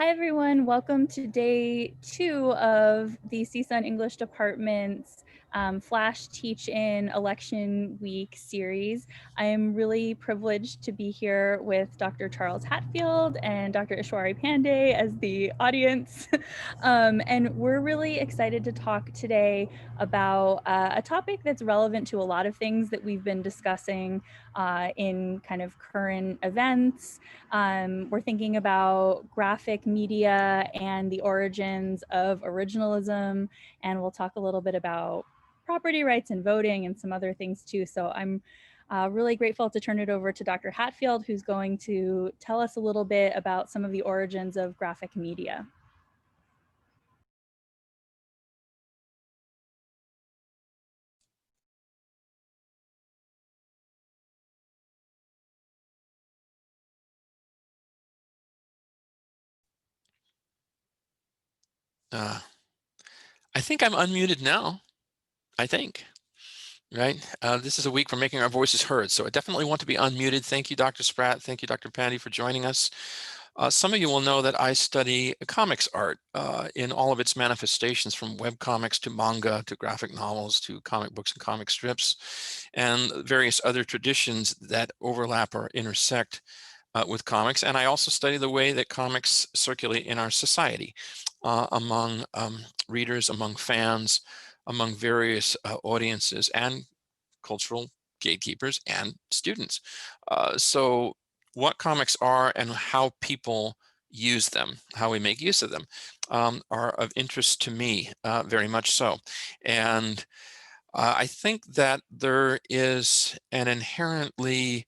Hi, everyone. Welcome to day 2 of the CSUN English Department's Flash Teach-In Election Week series. I am really privileged to be here with Dr. Charles Hatfield and Dr. Ishwari Pandey as the audience. And we're really excited to talk today about a topic that's relevant to a lot of things that we've been discussing in kind of current events. We're thinking about graphic media and the origins of originalism, and we'll talk a little bit about property rights and voting and some other things too. So I'm really grateful to turn it over to Dr. Hatfield, who's going to tell us a little bit about some of the origins of graphic media. I think I'm unmuted now, I think, right? This is a week for making our voices heard, so I definitely want to be unmuted. Thank you, Dr. Spratt. Thank you, Dr. Pandy, for joining us. Some of you will know that I study comics art in all of its manifestations, from web comics to manga to graphic novels to comic books and comic strips, and various other traditions that overlap or intersect with comics. And I also study the way that comics circulate in our society among readers, among fans, among various audiences and cultural gatekeepers and students. So what comics are and how people use them, how we make use of them, are of interest to me, very much so. And I think that there is an inherently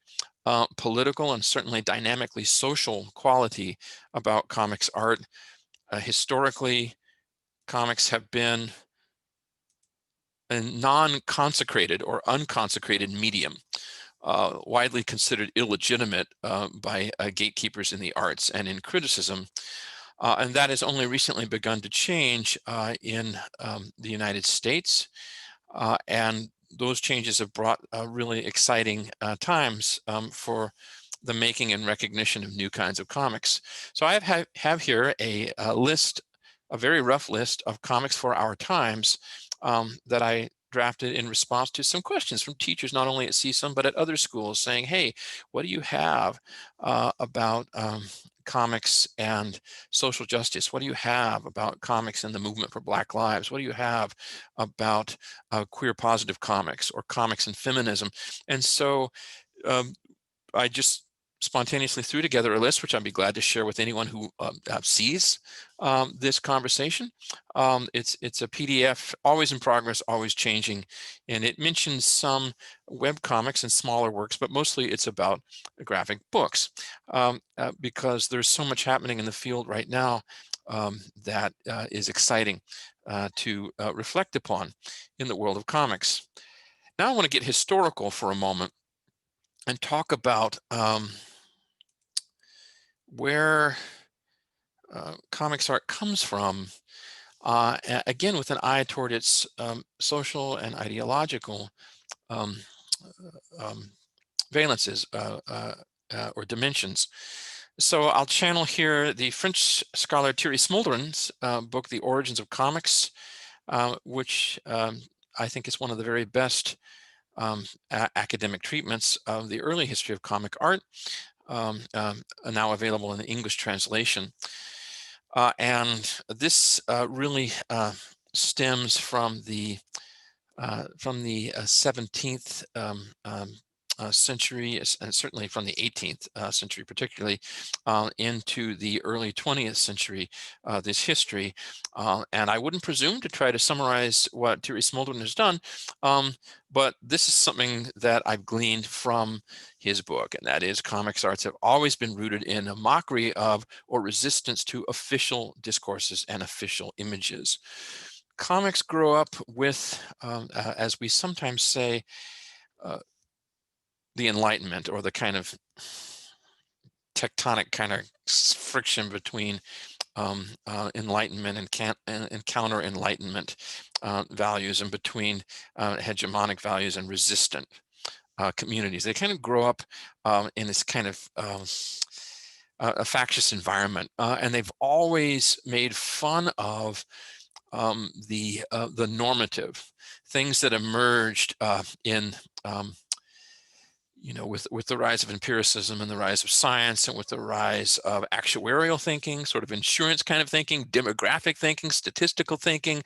political and certainly dynamically social quality about comics art. Historically, comics have been a non-consecrated or unconsecrated medium, widely considered illegitimate by gatekeepers in the arts and in criticism. And that has only recently begun to change in the United States. And those changes have brought really exciting times for the making and recognition of new kinds of comics. So I have here a list, a very rough list of comics for our times that I drafted in response to some questions from teachers, not only at CSUN, but at other schools, saying, hey, what do you have about comics and social justice? What do you have about comics and the movement for Black lives? What do you have about queer positive comics or comics and feminism? And so I just spontaneously threw together a list, which I'd be glad to share with anyone who sees this conversation. It's a PDF, always in progress, always changing, and it mentions some web comics and smaller works, but mostly it's about graphic books, because there's so much happening in the field right now that is exciting to reflect upon in the world of comics. Now I want to get historical for a moment and talk about where comics art comes from, again, with an eye toward its social and ideological um, um, valences or dimensions. So I'll channel here the French scholar Thierry Smolderen's book, The Origins of Comics, which I think is one of the very best academic treatments of the early history of comic art, now available in the English translation. And this really stems from the 17th century, and certainly from the 18th century, particularly into the early 20th century, this history. And I wouldn't presume to try to summarize what Thierry Smolderen has done, but this is something that I've gleaned from his book, and that is comics arts have always been rooted in a mockery of or resistance to official discourses and official images. Comics grow up with, as we sometimes say, the Enlightenment, or the kind of tectonic kind of friction between Enlightenment and counter-Enlightenment values, and between hegemonic values and resistant communities. They kind of grow up in this kind of a factious environment, and they've always made fun of the normative things that emerged in with the rise of empiricism and the rise of science, and with the rise of actuarial thinking, sort of insurance kind of thinking, demographic thinking, statistical thinking,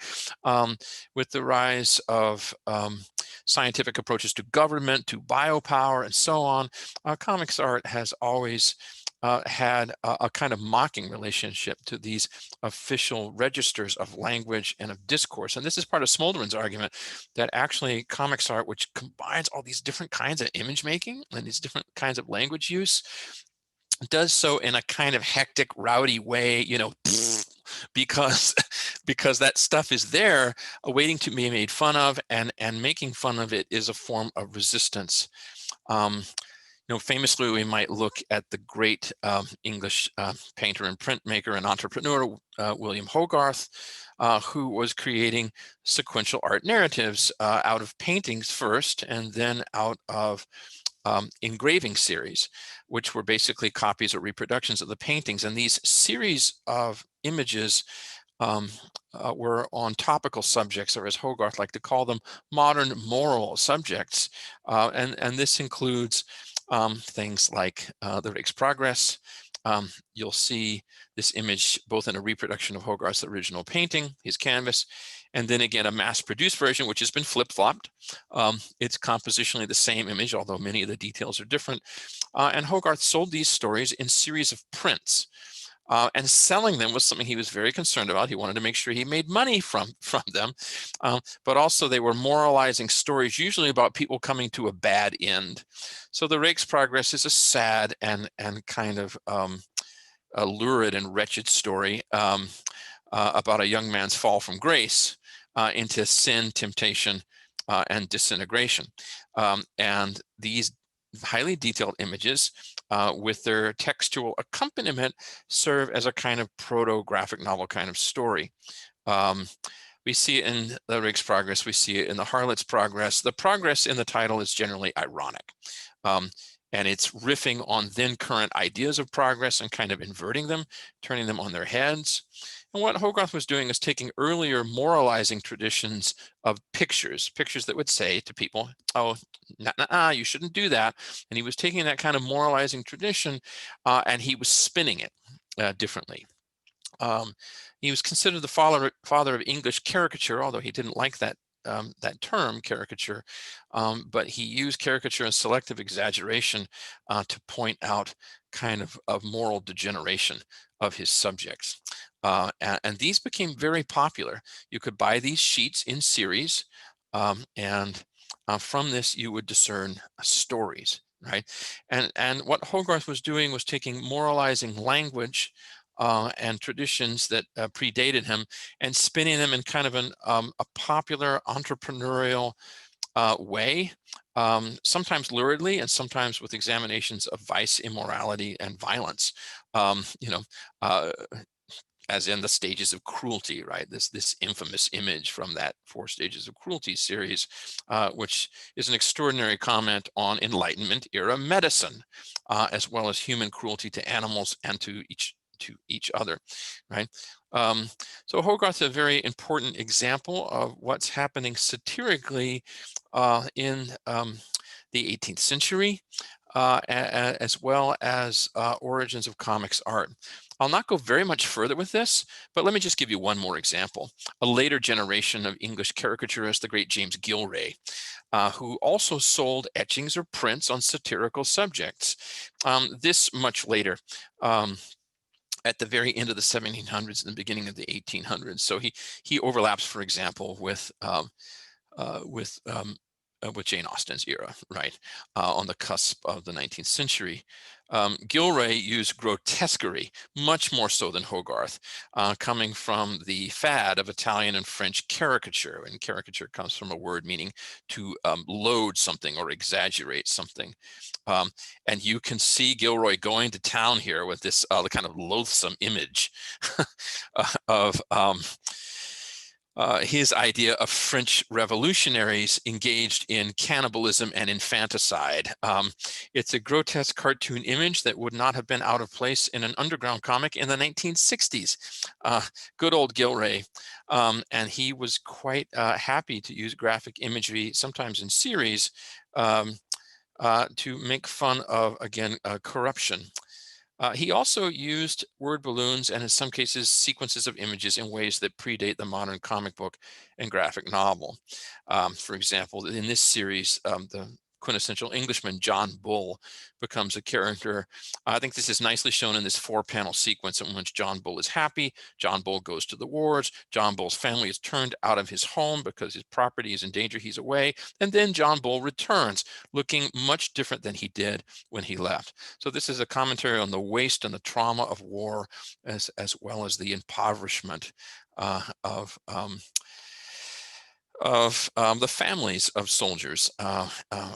with the rise of scientific approaches to government, to biopower, and so on. Comics art has always had a kind of mocking relationship to these official registers of language and of discourse. And this is part of Smolderan's argument that actually comics art, which combines all these different kinds of image making and these different kinds of language use, does so in a kind of hectic, rowdy way, because because that stuff is there awaiting to be made fun of, and making fun of it is a form of resistance. Famously, we might look at the great English painter and printmaker and entrepreneur, William Hogarth, who was creating sequential art narratives out of paintings first, and then out of engraving series, which were basically copies or reproductions of the paintings. And these series of images were on topical subjects, or as Hogarth liked to call them, modern moral subjects. And this includes things like the Rake's Progress. You'll see this image both in a reproduction of Hogarth's original painting, his canvas, and then again a mass-produced version, which has been flip-flopped. It's compositionally the same image, although many of the details are different. And Hogarth sold these stories in series of prints. And selling them was something he was very concerned about. He wanted to make sure he made money from them, but also they were moralizing stories, usually about people coming to a bad end. So the Rake's Progress is a sad and kind of a lurid and wretched story about a young man's fall from grace into sin, temptation, and disintegration. And these highly detailed images with their textual accompaniment serve as a kind of proto-graphic novel kind of story. We see it in the Rake's Progress, we see it in the Harlot's Progress. The progress in the title is generally ironic. And it's riffing on then current ideas of progress and kind of inverting them, turning them on their heads. And what Hogarth was doing is taking earlier moralizing traditions of pictures that would say to people, oh, you shouldn't do that. And he was taking that kind of moralizing tradition and he was spinning it differently. He was considered the father of English caricature, although he didn't like that term, caricature, but he used caricature and selective exaggeration to point out kind of moral degeneration of his subjects. And these became very popular. You could buy these sheets in series, and from this you would discern stories, right? And what Hogarth was doing was taking moralizing language and traditions that predated him and spinning them in kind of a popular entrepreneurial way, sometimes luridly and sometimes with examinations of vice, immorality, and violence. As in the stages of cruelty, right? This infamous image from that 4 Stages of Cruelty series, which is an extraordinary comment on Enlightenment era medicine, as well as human cruelty to animals and to each other, right? So Hogarth is a very important example of what's happening satirically in the 18th century, as well as origins of comics art. I'll not go very much further with this, but let me just give you one more example. A later generation of English caricaturists, the great James Gilray, who also sold etchings or prints on satirical subjects. This much later, at the very end of the 1700s and the beginning of the 1800s. So he overlaps, for example, with Jane Austen's era, right, on the cusp of the 19th century. Gilray used grotesquerie much more so than Hogarth, coming from the fad of Italian and French caricature. And caricature comes from a word meaning to load something or exaggerate something. And you can see Gilray going to town here with this kind of loathsome image of his idea of French revolutionaries engaged in cannibalism and infanticide. It's a grotesque cartoon image that would not have been out of place in an underground comic in the 1960s. Good old Gilray. And he was quite happy to use graphic imagery, sometimes in series, um, to make fun of, again, corruption. He also used word balloons and in some cases sequences of images in ways that predate the modern comic book and graphic novel. For example, in this series, the quintessential Englishman John Bull becomes a character. I think this is nicely shown in this 4-panel sequence in which John Bull is happy. John Bull goes to the wars. John Bull's family is turned out of his home because his property is in danger. He's away. And then John Bull returns looking much different than he did when he left. So this is a commentary on the waste and the trauma of war, as well as the impoverishment of the families of soldiers.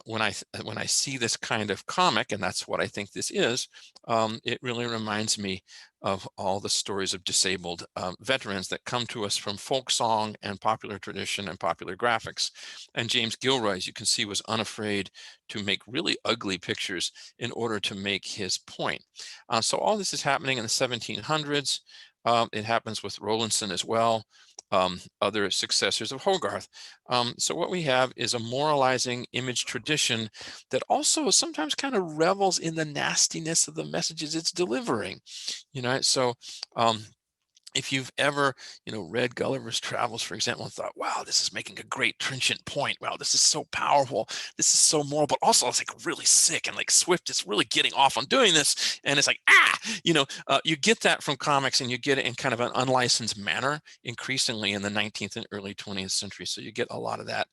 When I see this kind of comic, and that's what I think this is, it really reminds me of all the stories of disabled veterans that come to us from folk song and popular tradition and popular graphics. And James Gilroy, as you can see, was unafraid to make really ugly pictures in order to make his point. So all this is happening in the 1700s. It happens with Rowlandson as well, other successors of Hogarth. So what we have is a moralizing image tradition that also sometimes kind of revels in the nastiness of the messages it's delivering. So if you've ever, read Gulliver's Travels, for example, and thought, wow, this is making a great trenchant point. Wow, this is so powerful. This is so moral, but also it's like really sick. And like Swift is really getting off on doing this. And it's like, you get that from comics and you get it in kind of an unlicensed manner, increasingly in the 19th and early 20th century. So you get a lot of that.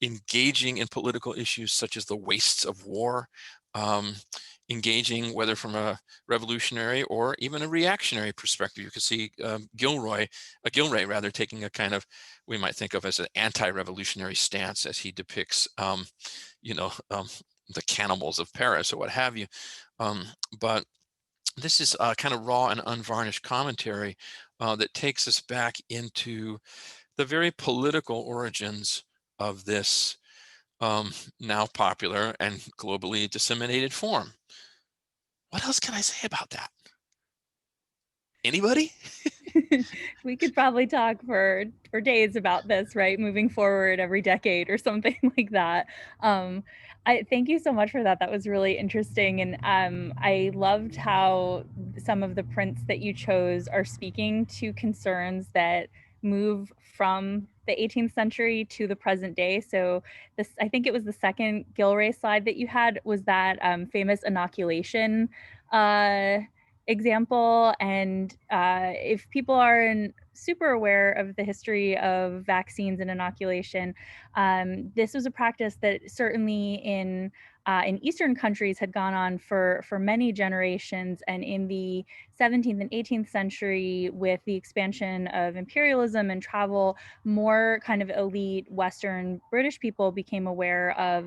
Engaging in political issues such as the wastes of war, engaging whether from a revolutionary or even a reactionary perspective. You can see Gilray rather taking a kind of, we might think of as an anti-revolutionary stance as he depicts, the cannibals of Paris or what have you. But this is kind of raw and unvarnished commentary that takes us back into the very political origins of this now popular and globally disseminated form. What else can I say about that? Anybody? We could probably talk for days about this, right? Moving forward every decade or something like that. I thank you so much for that. That was really interesting, and I loved how some of the prints that you chose are speaking to concerns that move from the 18th century to the present day. So this, I think it was the second Gilray slide that you had, was that famous inoculation uh, example. And if people aren't super aware of the history of vaccines and inoculation, this was a practice that certainly in Eastern countries had gone on for many generations. And in the 17th and 18th century, with the expansion of imperialism and travel, more kind of elite Western British people became aware of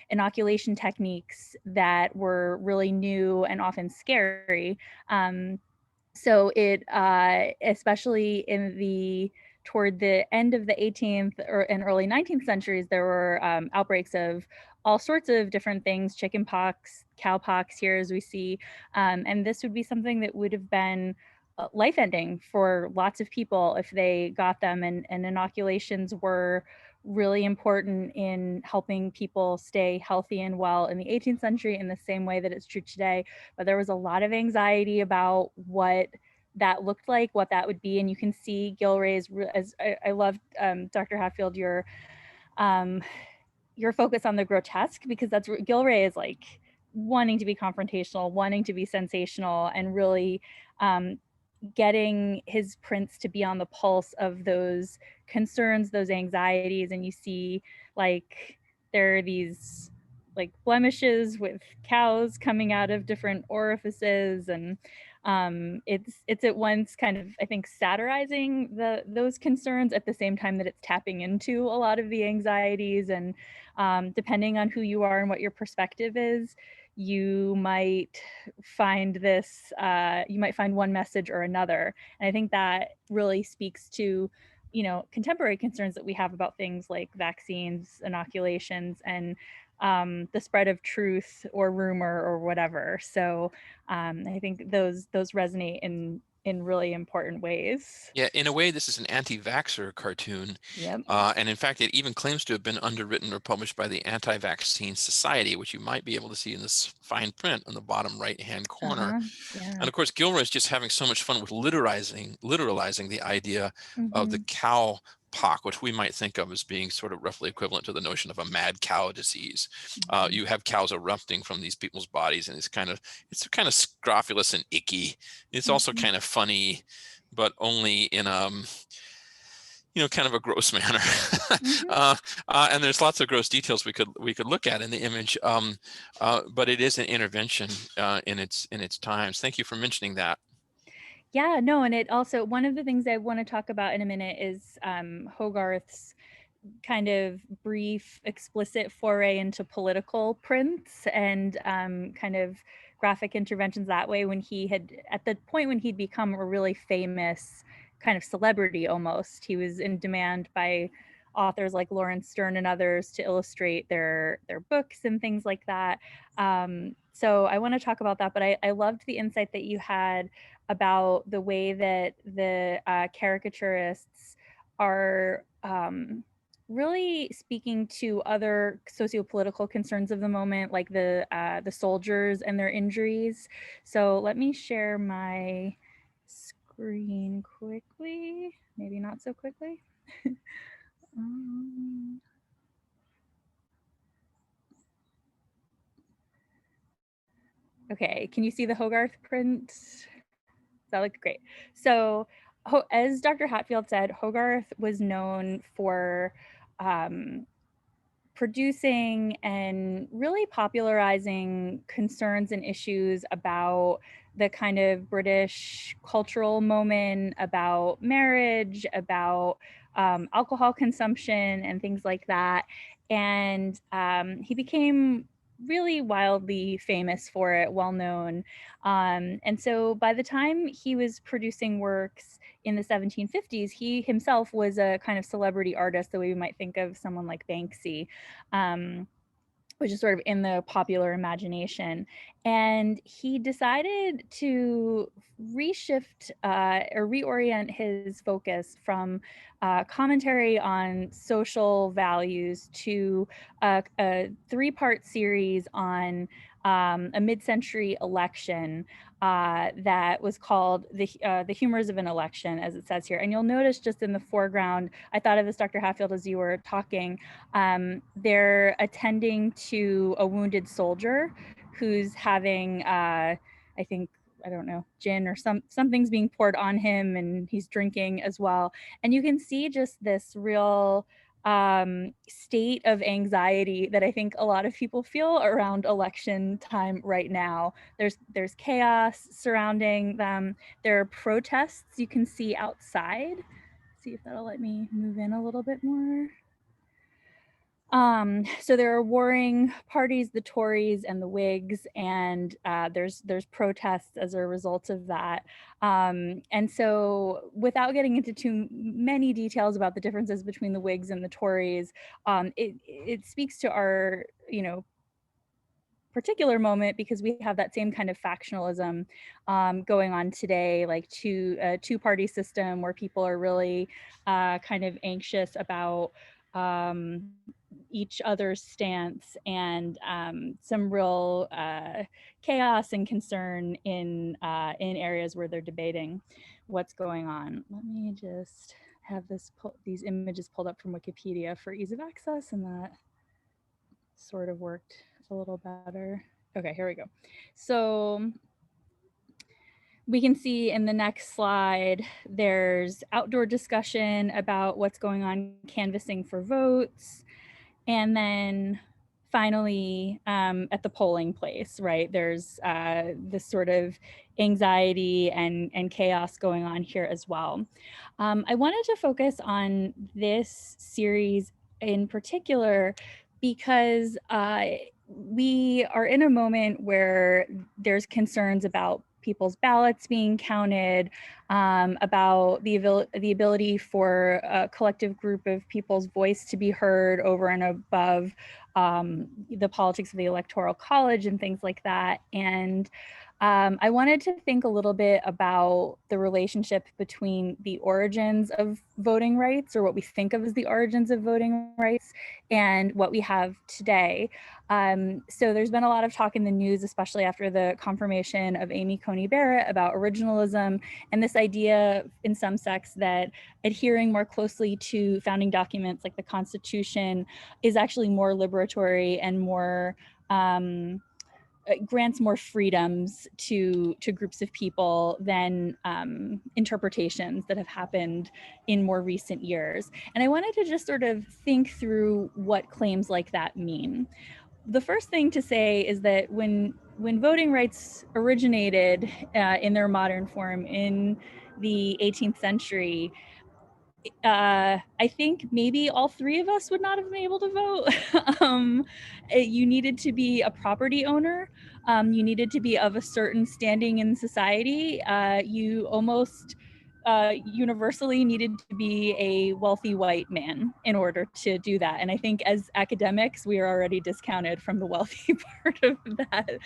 inoculation techniques that were really new and often scary. So it, especially in the toward the end of the 18th and early 19th centuries, there were outbreaks of all sorts of different things, chickenpox, cowpox here as we see. And this would be something that would have been life-ending for lots of people if they got them. And inoculations were really important in helping people stay healthy and well in the 18th century in the same way that it's true today. But there was a lot of anxiety about what that looked like, what that would be. And you can see Gilray's, as I loved, Dr. Hatfield, your focus on the grotesque, because that's where Gilray is like wanting to be confrontational, wanting to be sensational, and really getting his prints to be on the pulse of those concerns, those anxieties. And you see like there are these like blemishes with cows coming out of different orifices, and it's at once kind of, I think, satirizing those concerns at the same time that it's tapping into a lot of the anxieties. And depending on who you are and what your perspective is, you might find this, you might find one message or another. And I think that really speaks to, contemporary concerns that we have about things like vaccines, inoculations, and the spread of truth or rumor or whatever. So I think those resonate in really important ways. Yeah, in a way, this is an anti-vaxxer cartoon. Yep. And in fact, it even claims to have been underwritten or published by the Anti-Vaccine Society, which you might be able to see in this fine print on the bottom right-hand corner. Uh-huh. Yeah. And of course, Gilroy is just having so much fun with literalizing the idea of the Mm-hmm. cow pox, which we might think of as being sort of roughly equivalent to the notion of a mad cow disease. You have cows erupting from these people's bodies, and it's kind of scrofulous and icky. It's also Mm-hmm. kind of funny, but only in kind of a gross manner. Mm-hmm. And there's lots of gross details we could look at in the image, but it is an intervention in its times. Thank you for mentioning that. Yeah, no, and it also, one of the things I want to talk about in a minute is Hogarth's kind of brief, explicit foray into political prints and kind of graphic interventions that way, when he had, at the point when he'd become a really famous kind of celebrity almost. He was in demand by authors like Lawrence Stern and others to illustrate their books and things like that. So I want to talk about that, but I loved the insight that you had about the way that the caricaturists are really speaking to other socio-political concerns of the moment, like the soldiers and their injuries. So let me share my screen quickly, maybe not so quickly. um, okay, can you see the Hogarth print? Does that look great? So as Dr. Hatfield said, Hogarth was known for um, producing and really popularizing concerns and issues about the kind of British cultural moment, about marriage, about alcohol consumption, and things like that. And he became really wildly famous for it, well known. And so by the time he was producing works in the 1750s, he himself was a kind of celebrity artist, the way we might think of someone like Banksy, um, which is sort of in the popular imagination. And he decided to reshift or reorient his focus from commentary on social values to a three-part series on a mid-century election that was called the Humors of an Election, as it says here. And you'll notice just in the foreground, I thought of this, Dr. Hatfield, as you were talking, they're attending to a wounded soldier who's having, I think, I don't know, gin or something's being poured on him, and he's drinking as well. And you can see just this real state of anxiety that I think a lot of people feel around election time right now. There's chaos surrounding them. There are protests you can see outside. See if that'll let me move in a little bit more. So there are warring parties, the Tories and the Whigs, and there's protests as a result of that. And so, without getting into too many details about the differences between the Whigs and the Tories, it speaks to our particular moment, because we have that same kind of factionalism going on today, like two-party system where people are really kind of anxious about each other's stance, and some real chaos and concern in areas where they're debating what's going on. Let me just have these images pulled up from Wikipedia for ease of access, and that sort of worked a little better. Okay, here we go. So we can see in the next slide, there's outdoor discussion about what's going on canvassing for votes. And then finally, at the polling place, right, there's this sort of anxiety and chaos going on here as well. I wanted to focus on this series in particular because we are in a moment where there's concerns about people's ballots being counted, about the ability for a collective group of people's voice to be heard over and above the politics of the Electoral College and things like that. And I wanted to think a little bit about the relationship between the origins of voting rights, or what we think of as the origins of voting rights, and what we have today. So there's been a lot of talk in the news, especially after the confirmation of Amy Coney Barrett, about originalism and this idea in some sects that adhering more closely to founding documents like the Constitution is actually more liberatory and more grants more freedoms to groups of people than interpretations that have happened in more recent years. And I wanted to just sort of think through what claims like that mean. The first thing to say is that when voting rights originated in their modern form in the 18th century, I think maybe all three of us would not have been able to vote. You needed to be a property owner. You needed to be of a certain standing in society. You almost universally needed to be a wealthy white man in order to do that. And I think as academics, we are already discounted from the wealthy part of that,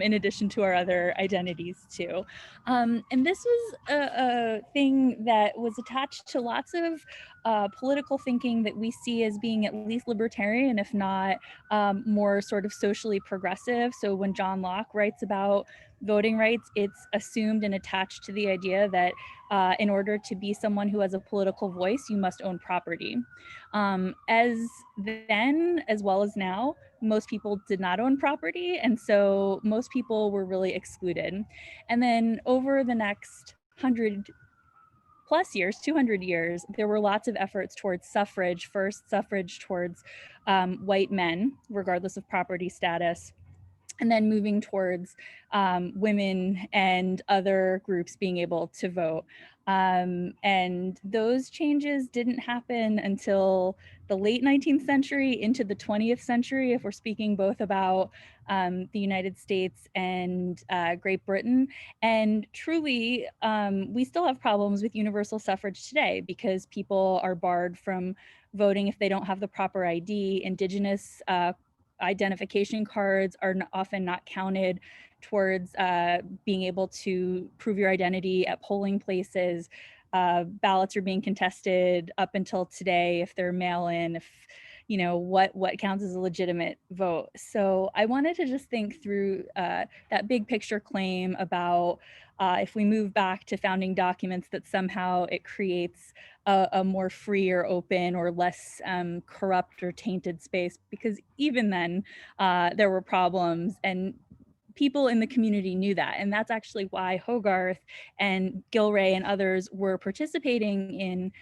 in addition to our other identities too. And this was a thing that was attached to lots of political thinking that we see as being at least libertarian, if not more sort of socially progressive. So when John Locke writes about voting rights, it's assumed and attached to the idea that in order to be someone who has a political voice, you must own property. As then, as well as now, most people did not own property, and so most people were really excluded. And then over the next 100 plus years, 200 years, there were lots of efforts towards suffrage. First, suffrage towards white men, regardless of property status, and then moving towards women and other groups being able to vote. And those changes didn't happen until the late 19th century into the 20th century, if we're speaking both about the United States and Great Britain. And truly, we still have problems with universal suffrage today because people are barred from voting if they don't have the proper ID. Indigenous identification cards are often not counted towards being able to prove your identity at polling places. Ballots are being contested up until today if they're mail-in, if you know what counts as a legitimate vote. So I wanted to just think through that big picture claim about if we move back to founding documents, that somehow it creates a more free or open or less corrupt or tainted space, because even then there were problems, and people in the community knew that. And that's actually why Hogarth and Gilray and others were participating in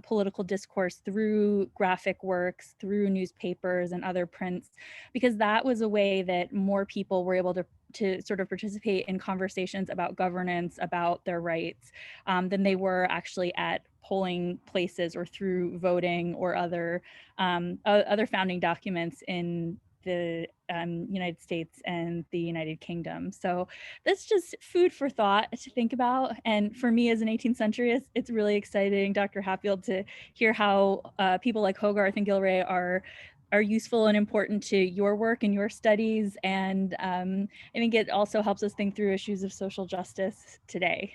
political discourse through graphic works, through newspapers and other prints, because that was a way that more people were able to sort of participate in conversations about governance, about their rights, than they were actually at polling places or through voting or other founding documents in the United States and the United Kingdom. So that's just food for thought to think about. And for me as an 18th centuryist, it's really exciting, Dr. Hatfield, to hear how people like Hogarth and Gilray are useful and important to your work and your studies. And I think it also helps us think through issues of social justice today.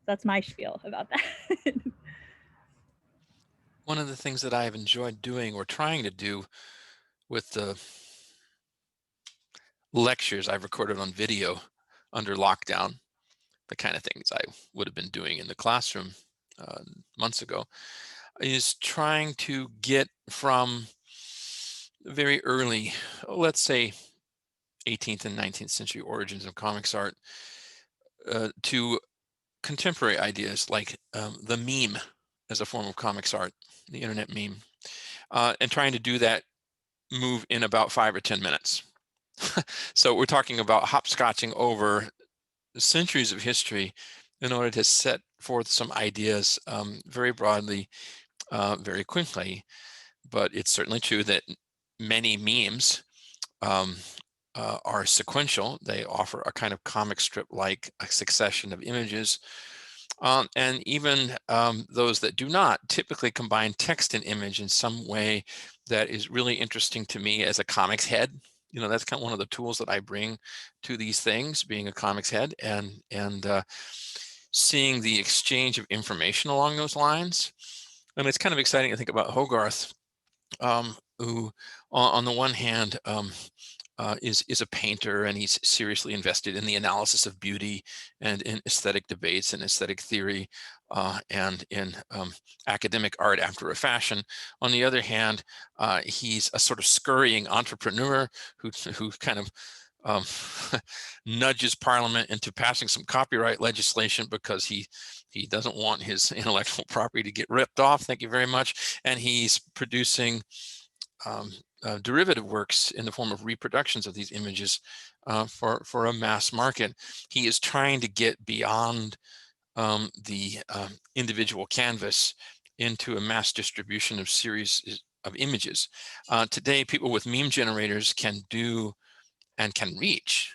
That's my spiel about that. One of the things that I have enjoyed doing or trying to do with the lectures I've recorded on video under lockdown, the kind of things I would have been doing in the classroom months ago, is trying to get from very early, let's say 18th and 19th century origins of comics art, to contemporary ideas like the meme as a form of comics art, the internet meme, and trying to do that move in about 5 or 10 minutes. So we're talking about hopscotching over centuries of history in order to set forth some ideas very broadly, very quickly. But it's certainly true that many memes um, are sequential. They offer a kind of comic strip-like a succession of images. And even those that do not typically combine text and image in some way that is really interesting to me as a comics head. You know, that's kind of one of the tools that I bring to these things, being a comics head, and seeing the exchange of information along those lines. And it's kind of exciting to think about Hogarth, who, on the one hand, is a painter, and he's seriously invested in the analysis of beauty and in aesthetic debates and aesthetic theory, and in academic art after a fashion. On the other hand, he's a sort of scurrying entrepreneur who kind of um, nudges Parliament into passing some copyright legislation because he doesn't want his intellectual property to get ripped off. Thank you very much. And he's producing derivative works in the form of reproductions of these images for a mass market. He is trying to get beyond the individual canvas into a mass distribution of series of images. Today, people with meme generators can do and can reach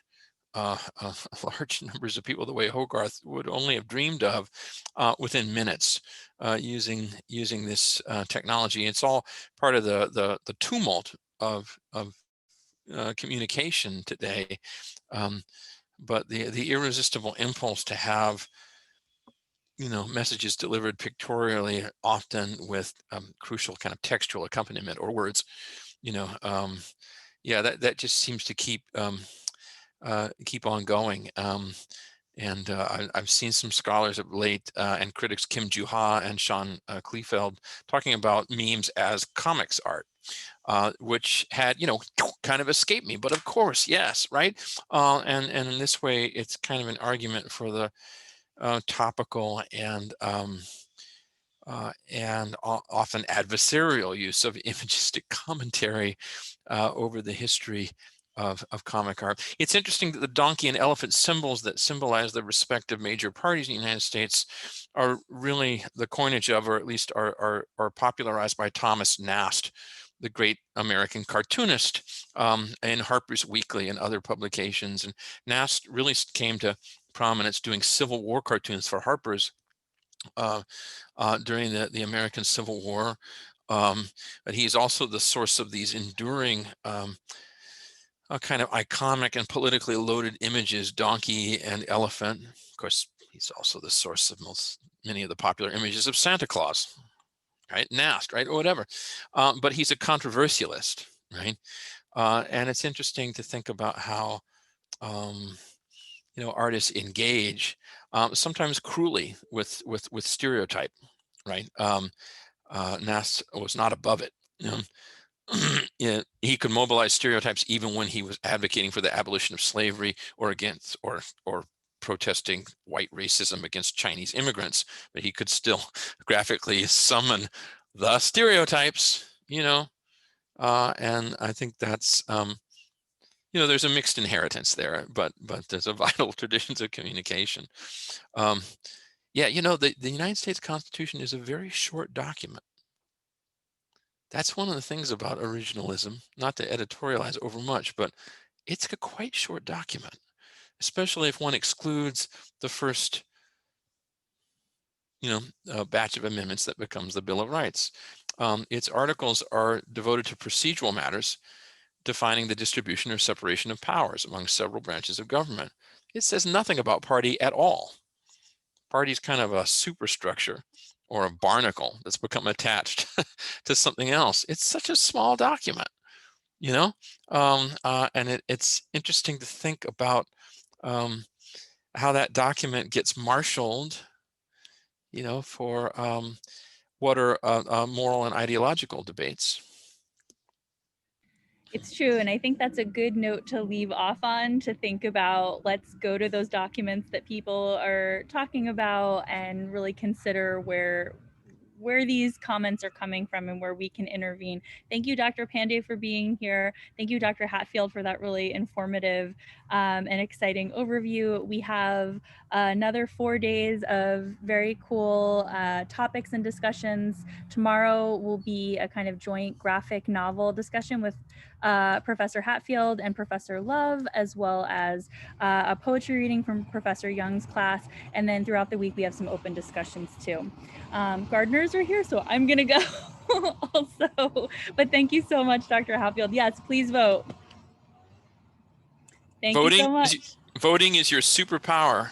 large numbers of people the way Hogarth would only have dreamed of within minutes using this technology. It's all part of the tumult of communication today, but the irresistible impulse to have messages delivered pictorially, often with crucial kind of textual accompaniment or words. Yeah, that just seems to keep on going. I've seen some scholars of late and critics, Kim Juha and Sean Kleefeld, talking about memes as comics art, which had, kind of escaped me. But of course, yes, right? And in this way, it's kind of an argument for the topical and often adversarial use of imagistic commentary over the history of comic art. It's interesting that the donkey and elephant symbols that symbolize the respective major parties in the United States are really the coinage of, or at least are popularized by Thomas Nast, the great American cartoonist, in Harper's Weekly and other publications. And Nast really came to prominence doing Civil War cartoons for Harper's during the American Civil War. But he's also the source of these enduring kind of iconic and politically loaded images, donkey and elephant. Of course, he's also the source of many of the popular images of Santa Claus, right? Nast, right? Or whatever. But he's a controversialist, right? And it's interesting to think about how artists engage sometimes cruelly with stereotype, right? Nast was not above it. Yeah, he could mobilize stereotypes even when he was advocating for the abolition of slavery or against or protesting white racism against Chinese immigrants, but he could still graphically summon the stereotypes, and I think that's there's a mixed inheritance there, but there's a vital traditions of communication. Yeah, the United States Constitution is a very short document. That's one of the things about originalism, not to editorialize over much, but it's a quite short document, especially if one excludes the first, batch of amendments that becomes the Bill of Rights. Its articles are devoted to procedural matters, defining the distribution or separation of powers among several branches of government. It says nothing about party at all. Party is kind of a superstructure or a barnacle that's become attached to something else. It's such a small document, and it's interesting to think about how that document gets marshaled, for what are moral and ideological debates. It's true. And I think that's a good note to leave off on, to think about. Let's go to those documents that people are talking about and really consider where these comments are coming from and where we can intervene. Thank you, Dr. Pandey, for being here. Thank you, Dr. Hatfield, for that really informative and exciting overview. We have another 4 days of very cool topics and discussions. Tomorrow will be a kind of joint graphic novel discussion with Professor Hatfield and Professor Love, as well as a poetry reading from Professor Young's class. And then throughout the week, we have some open discussions too. Gardeners are here, so I'm gonna go also. But thank you so much, Dr. Hatfield. Yes, please vote. Thank you so much. Voting is your superpower.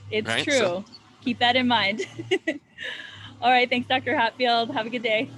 It's right? true. Keep that in mind. All right. Thanks, Dr. Hatfield. Have a good day.